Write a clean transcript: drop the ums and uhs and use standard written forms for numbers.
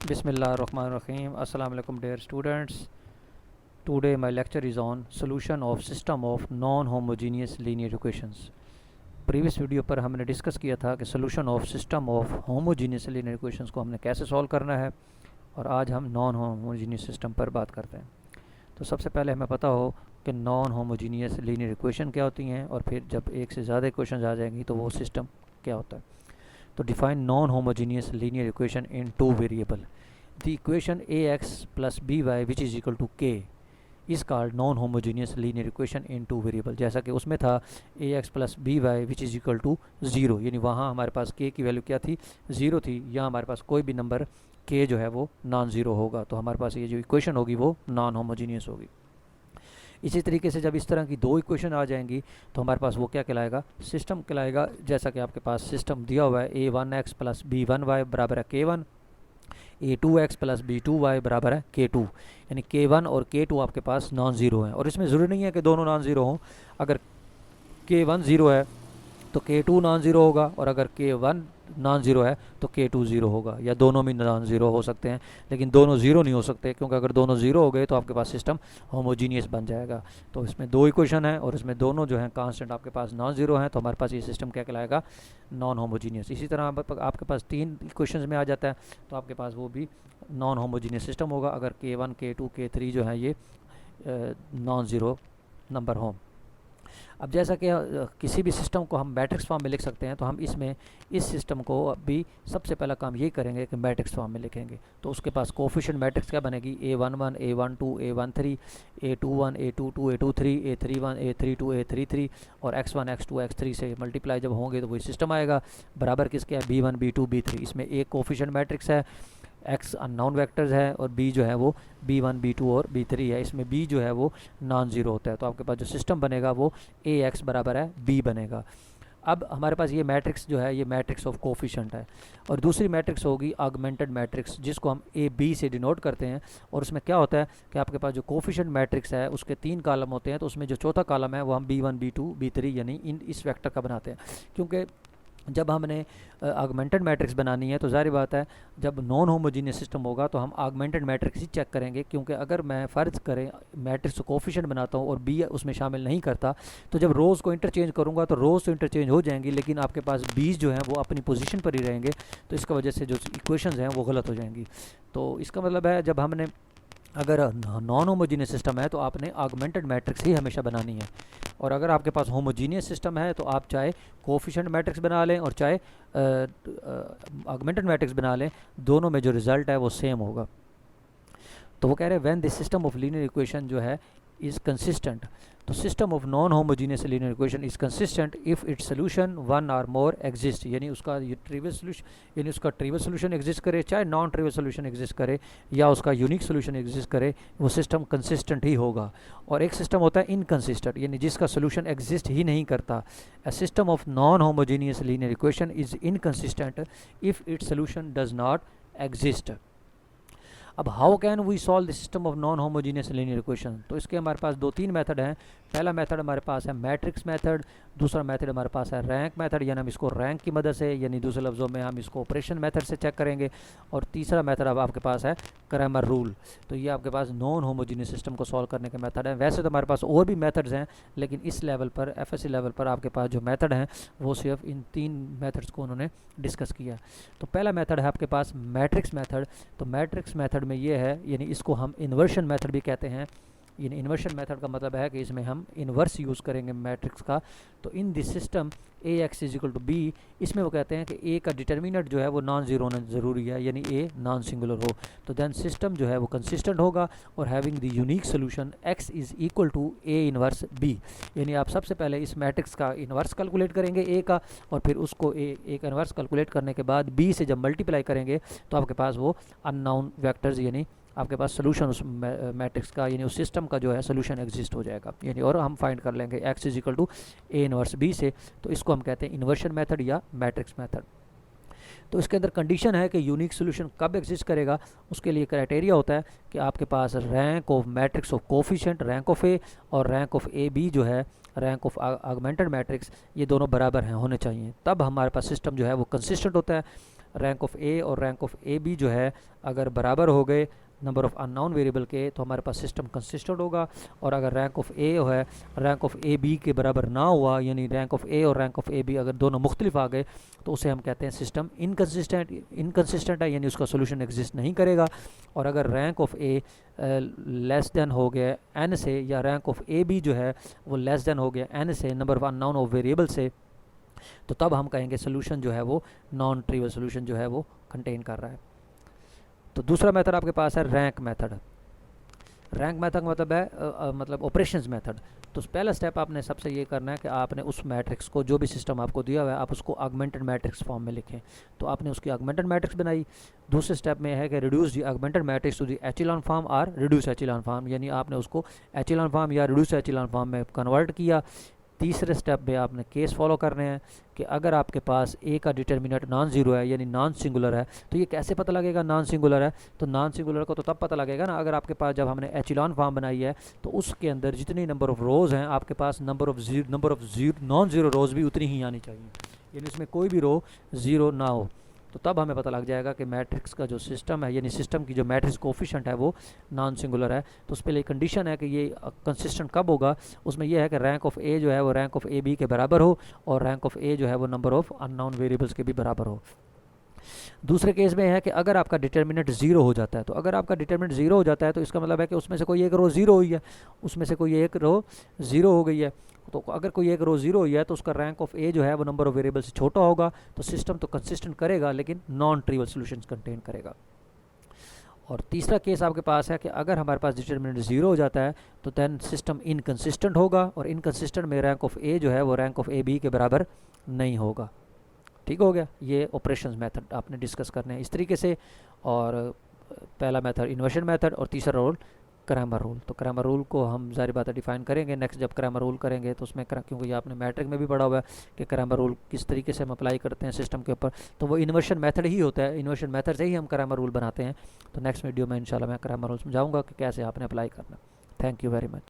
Bismillahirrahmanirrahim. Assalamu alaikum dear students. Today my lecture is on solution of system of non-homogeneous linear equations. Previous video पर हमने discuss किया था कि solution of system of homogeneous linear equations को हमने कैसे solve करना है, और आज हम नॉन होमोजीनियस सिस्टम पर बात करते हैं। तो सबसे पहले हमें पता हो कि नॉन होमोजीनियस लीनियर इक्वेशन क्या होती हैं, और फिर जब एक से ज़्यादा इक्वेशंस आ जाएंगी तो वो सिस्टम क्या होता है। तो define non homogeneous linear equation in two variable. The equation ax plus by which is equal to k is called non homogeneous linear equation in two variable। जैसा कि उसमें था ax plus by which is equal to 0, यानी वहाँ हमारे पास k की value क्या थी, 0 थी। यहाँ हमारे पास कोई भी नंबर k जो है वो नॉन ज़ीरो होगा, तो हमारे पास ये जो इक्वेशन होगी वो नॉन होमोजीनियस होगी। इसी तरीके से जब इस तरह की दो इक्वेशन आ जाएंगी तो हमारे पास वो क्या कहलाएगा, सिस्टम कहलाएगा। जैसा कि आपके पास सिस्टम दिया हुआ है a1x प्लस b1y बराबर है k1, a2x प्लस b2y बराबर है k2, यानी k1 और k2 आपके पास नॉन ज़ीरो हैं। और इसमें ज़रूरी नहीं है कि दोनों नॉन ज़ीरो हों। अगर k1 ज़ीरो है तो k2 नॉन ज़ीरो होगा, और अगर k1 नॉन ज़ीरो है तो k2 ज़ीरो होगा, या दोनों भी नॉन ज़ीरो हो सकते हैं, लेकिन दोनों ज़ीरो नहीं हो सकते, क्योंकि अगर दोनों ज़ीरो हो गए तो आपके पास सिस्टम होमोजीनियस बन जाएगा। तो इसमें दो इक्वेशन है और इसमें दोनों जो हैं कांस्टेंट आपके पास नॉन ज़ीरो हैं, तो हमारे पास ये सिस्टम क्या कहलाएगा, नॉन होमोजीनियस। इसी तरह आपके पास तीन इक्वेशन में आ जाता है तो आपके पास वो भी नॉन होमोजीनियस सिस्टम होगा, अगर k1 k2 k3 जो है ये नॉन ज़ीरो नंबर हों। अब जैसा कि किसी भी सिस्टम को हम मैट्रिक्स फॉर्म में लिख सकते हैं, तो हम इसमें इस सिस्टम को अभी सबसे पहला काम ये करेंगे कि मैट्रिक्स फॉर्म में लिखेंगे। तो उसके पास कोफिशिएंट मैट्रिक्स क्या बनेगी, a11 a12 a13 a21 a22 a23 a31 a32 a33, और x1 x2 x3 से मल्टीप्लाई जब होंगे तो वही सिस्टम आएगा। बराबर किसके है, b1 b2 b3। इसमें एक कोफिशिएंट मैट्रिक्स है, x अननोन वेक्टर्स है, और b जो है वो b1 b2 और b3 है। इसमें b जो है वो नॉन ज़ीरो होता है, तो आपके पास जो सिस्टम बनेगा वो ax बराबर है b बनेगा। अब हमारे पास ये मैट्रिक्स जो है ये मैट्रिक्स ऑफ कोफिशिएंट है, और दूसरी मैट्रिक्स होगी ऑगमेंटेड मैट्रिक्स, जिसको हम ए बी से डिनोट करते हैं। और उसमें क्या होता है कि आपके पास जो कोफिशिएंट मैट्रिक्स है उसके तीन कॉलम होते हैं, तो उसमें जो चौथा कॉलम है वो हम b1 b2 b3 यानी इस वेक्टर का बनाते हैं। क्योंकि जब हमने ऑगमेंटेड मैट्रिक्स बनानी है तो ज़ाहिर बात है जब नॉन होमोजीनियस सिस्टम होगा तो हम ऑगमेंटेड मैट्रिक्स ही चेक करेंगे, क्योंकि अगर मैं फ़र्ज़ करें मैट्रिक्स कोफिशिएंट बनाता हूँ और बी उसमें शामिल नहीं करता, तो जब रोज़ को इंटरचेंज करूँगा तो रोज़ तो इंटरचेंज हो जाएंगी, लेकिन आपके पास बीज जो हैं वो अपनी पोजीशन पर ही रहेंगे, तो इसका वजह से जो इक्वेशंस हैं वो गलत हो जाएंगी। तो इसका मतलब है जब हमने अगर नॉन होमोजीनियस सिस्टम है तो आपने ऑगमेंटेड मैट्रिक्स ही हमेशा बनानी है, और अगर आपके पास होमोजीनियस सिस्टम है तो आप चाहे कोफिशिएंट मैट्रिक्स बना लें और चाहे ऑगमेंटेड मैट्रिक्स बना लें, दोनों में जो रिज़ल्ट है वो सेम होगा। तो वो कह रहे हैं when this system of linear equation जो है इज़ कंसिस्टेंट, तो system of non homogeneous linear equation is consistent if its solution one और मोर एग्जिस्ट, यानी उसका ट्रिवियल सोल्यूशन, यानी उसका ट्रिवियल सोल्यूशन एग्जिस्ट करे, चाहे नॉन ट्रिवियल सोल्यूशन एग्जिस्ट करे, या उसका यूनिक सोल्यूशन एग्जिस्ट करे, वो सिस्टम कंसिस्टेंट ही होगा। और एक सिस्टम होता है इनकंसिस्टेंट, यानी जिसका सोल्यूशन एग्जिस्ट ही नहीं करता। A system of non homogeneous linear equation is inconsistent if its solution does not exist. अब how can we solve the system of non homogeneous linear equation, तो इसके हमारे पास दो तीन मेथड हैं। पहला मेथड हमारे पास है मैट्रिक्स मेथड, दूसरा मेथड हमारे पास है रैंक मेथड, यानी हम इसको रैंक की मदद से, यानी दूसरे लफ्ज़ों में हम इसको ऑपरेशन मेथड से चेक करेंगे, और तीसरा मेथड अब आपके पास है क्रैमर रूल। तो ये आपके पास नॉन होमोजीनियस सिस्टम को सॉल्व करने के मेथड है। वैसे तो हमारे पास और भी मेथड्स हैं, लेकिन इस लेवल पर एफएससी लेवल पर आपके पास जो मेथड हैं वो सिर्फ इन तीन मेथड्स को उन्होंने डिस्कस किया। तो पहला मेथड है आपके पास मैट्रिक्स मेथड। तो मैट्रिक्स मेथड में ये है, यानी इसको हम इन्वर्शन मेथड भी कहते हैं। यानी इन्वर्शन मेथड का मतलब है कि इसमें हम इन्वर्स यूज़ करेंगे मैट्रिक्स का। तो in this system A X is equal to B, इसमें वो कहते हैं कि ए का डिटर्मिनेंट जो है वो नॉन ज़ीरो होना ज़रूरी है, यानी ए नॉन सिंगुलर हो, तो देन सिस्टम जो है वो कंसिस्टेंट होगा, और having the unique solution X is equal to A inverse B. यानी आप सबसे पहले इस मैट्रिक्स का इन्वर्स कैलकुलेट करेंगे ए का, और फिर उसको ए का इन्वर्स कैलकुलेट करने के बाद बी से जब मल्टीप्लाई करेंगे तो आपके पास वो अननोन वेक्टर्स, यानी आपके पास सोल्यूशन उस मैट्रिक्स का, यानी उस सिस्टम का जो है सोल्यूशन एग्जिस्ट हो जाएगा, यानी और हम फाइंड कर लेंगे X is equal to A inverse B से। तो इसको हम कहते हैं इन्वर्शन मेथड या मैट्रिक्स मेथड। तो इसके अंदर कंडीशन है कि यूनिक सोल्यूशन कब एग्जिस्ट करेगा, उसके लिए क्राइटेरिया होता है कि आपके पास rank of matrix of coefficient, rank of A और रैंक ऑफ ए बी जो है रैंक ऑफ ऑगमेंटेड मैट्रिक्स, ये दोनों बराबर हैं होने चाहिए, तब हमारे पास सिस्टम जो है वो कंसिस्टेंट होता है। रैंक ऑफ ए और रैंक ऑफ ए बी जो है अगर बराबर हो गए नंबर ऑफ अननोन वेरिएबल के, तो हमारे पास सिस्टम कंसिस्टेंट होगा। और अगर रैंक ऑफ ए है रैंक ऑफ ए बी के बराबर ना हुआ, यानी रैंक ऑफ ए और रैंक ऑफ ए बी अगर दोनों मुख्तलिफ आ गए, तो उसे हम कहते हैं सिस्टम इनकंसिस्टेंट है, यानी उसका सोल्यूशन एग्जिस्ट नहीं करेगा। और अगर rank of A less than हो गया एन से, या रैंक ऑफ ए बी जो है वो लेस देन हो गया एन से, number of unknown of variable से, तो तब हम कहेंगे सोल्यूशन जो है वो नॉन ट्रिवियल सोल्यूशन जो है वो कंटेन कर रहा है। तो दूसरा मेथड आपके पास है रैंक मेथड। रैंक मेथड का मतलब है मतलब ऑपरेशंस मेथड। तो पहला स्टेप आपने सबसे ये करना है कि आपने उस मैट्रिक्स को, जो भी सिस्टम आपको दिया हुआ है, आप उसको ऑगमेंटेड मैट्रिक्स फॉर्म में लिखें। तो आपने उसकी ऑगमेंटेड मैट्रिक्स बनाई। दूसरे स्टेप में है कि reduce the augmented matrix to the echelon form और रिड्यूस एचिलॉन फॉर्म, यानी आपने उसको एचिलॉन फॉर्म या रिड्यूस एचिलॉन फॉर्म में कन्वर्ट किया। तीसरे स्टेप में आपने केस फॉलो करने हैं कि अगर आपके पास ए का डिटर्मिनेंट नॉन ज़ीरो है, यानी नॉन सिंगुलर है, तो ये कैसे पता लगेगा नॉन सिंगुलर है? तो नॉन सिंगुलर को तो तब पता लगेगा ना, अगर आपके पास, जब हमने एचिलॉन फॉर्म बनाई है, तो उसके अंदर जितनी नंबर ऑफ़ रोज़ हैं, आपके पास number of non zero rows भी उतनी ही आनी चाहिए, यानी उसमें कोई भी रो ज़ीरो ना हो। तो तब हमें पता लग जाएगा कि मैट्रिक्स का जो सिस्टम है, यानी सिस्टम की जो मैट्रिक्स कोफिशिएंट है वो नॉन सिंगुलर है। तो उस पर लिए कंडीशन है कि ये कंसिस्टेंट कब होगा, उसमें यह है कि रैंक ऑफ ए जो है वो रैंक ऑफ ए बी के बराबर हो, और रैंक ऑफ ए जो है वो नंबर ऑफ अननोन वेरिएबल्स के भी बराबर हो। दूसरे केस में है कि अगर आपका डिटर्मिनेंट ज़ीरो हो जाता है, तो अगर आपका डिटर्मिनेंट ज़ीरो हो जाता है तो इसका मतलब है कि उसमें से कोई एक रो ज़ीरो हुई है, उसमें से कोई एक रो ज़ीरो हो गई है। तो अगर कोई एक रो ज़ीरो हुई है तो उसका रैंक ऑफ ए जो है वो नंबर ऑफ वेरिएबल से छोटा होगा, तो सिस्टम तो कंसिस्टेंट करेगा लेकिन नॉन ट्रिवियल सॉल्यूशंस कंटेन करेगा। और तीसरा केस आपके पास है कि अगर हमारे पास डिटर्मिनेंट ज़ीरो हो जाता है तो दैन सिस्टम इनकंसिस्टेंट होगा, और इनकंसिस्टेंट में रैंक ऑफ ए जो है वो रैंक ऑफ ए बी के बराबर नहीं होगा। ठीक हो गया, ये ऑपरेशंस मेथड आपने डिस्कस करने हैं इस तरीके से। और पहला मेथड इन्वर्शन मेथड, और तीसरा रूल क्रैमर रूल। तो क्रैमर रूल को हम ज़ाहिर बात है डिफाइन करेंगे नेक्स्ट, जब क्रैमर रूल करेंगे तो उसमें क्योंकि ये आपने मैट्रिक में भी पढ़ा हुआ है कि क्रैमर रूल किस तरीके से हम अप्लाई करते हैं सिस्टम के ऊपर, तो वो इन्वर्शन मेथड ही होता है, इन्वर्शन मेथड से ही हम क्रैमर रूल बनाते हैं। तो नेक्स्ट वीडियो में इंशाल्लाह मैं क्रैमर रूल समझाऊंगा कि कैसे आपने अप्लाई करना। Thank you very much.